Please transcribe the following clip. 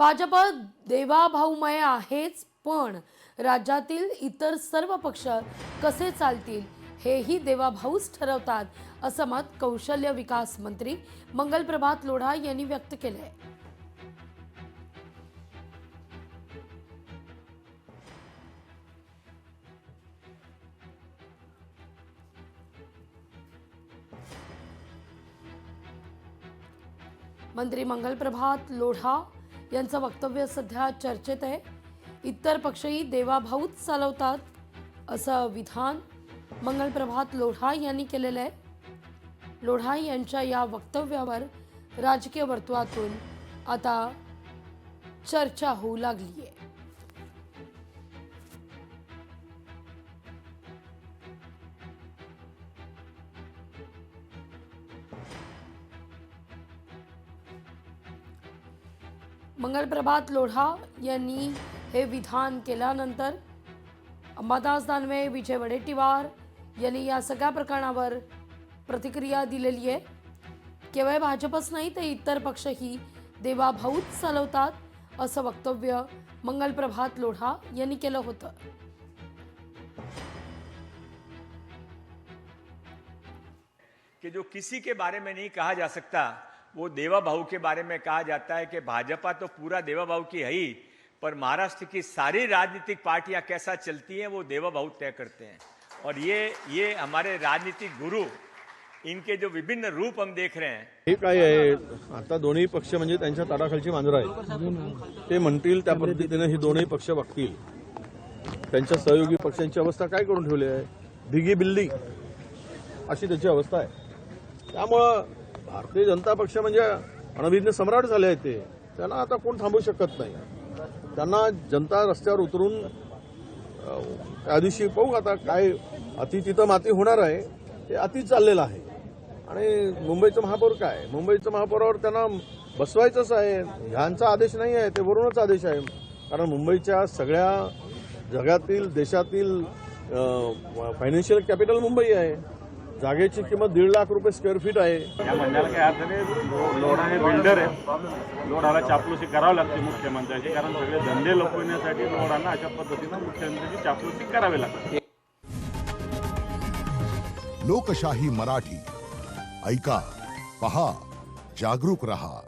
भाजप देवाभाऊमय आहेच, पण राज्यातील इतर सर्व पक्ष कसे चालतील हेही देवाभाऊच ठरवतात, असं मत कौशल्य विकास मंत्री मंगलप्रभात लोढा यांनी व्यक्त केले. मंत्री मंगलप्रभात लोढा यांचं वक्तव्य सध्या चर्चेत आहे. इतर पक्षही देवाभाऊच चालवतात असं विधान मंगलप्रभात लोढा यांनी केलेलं आहे. लोढा यांच्या या वक्तव्यावर राजकीय वर्तुळातून आता चर्चा होऊ लागली आहे. मंगलप्रभात लोढा यांनी हे विधान केल्यानंतर अंबादास दानवे, विजय वडेट्टीवार यांनी या सगळ्या प्रकरणावर प्रतिक्रिया दिलेली आहे. केवळ भाजपच नाही तर इतर पक्षही देवाभाऊच चालवतात असं वक्तव्य मंगलप्रभात लोढा यांनी केलं होतं. कि जो किसी के बारे में नहीं कहा जा सकता वो देवा भाऊ के बारे में कहा जाता है कि भाजपा तो पूरा देवा भाऊ की है ही, पर महाराष्ट्र की सारी राजनीतिक पार्टियां कैसा चलती हैं वो देवा भाऊ तय करते हैं. और ये हमारे राजनीतिक गुरु, इनके जो विभिन्न रूप हम देख रहे हैं. हे काय आहे, आता दोन्ही पक्ष म्हणजे त्यांच्या ताडाखालची मांजरं आहेत. ते म्हणतील त्या पद्धतीने ही दोन्ही पक्ष वागतील. त्यांच्या सहयोगी पक्षांची अवस्था काय करून ठेवली आहे, भिगी बिल्ली अशी त्याची अवस्था आहे. त्यामुळं भारतीय जनता पक्ष म्हणजे अणभिन्न सम्राट झाले आहेत. ते त्यांना आता कोण थांबवू शकत नाही. त्यांना जनता रस्त्यावर उतरून त्या दिवशी पाहू आता काय अति तिथं माती होणार आहे. ते अति चाललेलं आहे. आणि मुंबईचं महापौर काय, मुंबईचं महापौरावर त्यांना बसवायचंच आहे. ह्यांचा आदेश नाही आहे, ते वरूनच आदेश आहे. कारण मुंबईच्या सगळ्या जगातील देशातील फायनान्शियल कॅपिटल मुंबई आहे. जागेची किंमत 1.5 लाख रुपये स्क्वेअर फीट आहे. या म्हणण्याला काही अर्थ नाही. लोढा हे बिल्डर आहे. लोढाला चापलुसी करावी लागते मुख्यमंत्र्याची, कारण सगळे धंदे लपवण्यासाठी लोढांना अशा पद्धतीनं मुख्यमंत्र्याची चापलुसी करावी लागते. लोकशाही मराठी ऐका, पहा, जागरूक रहा.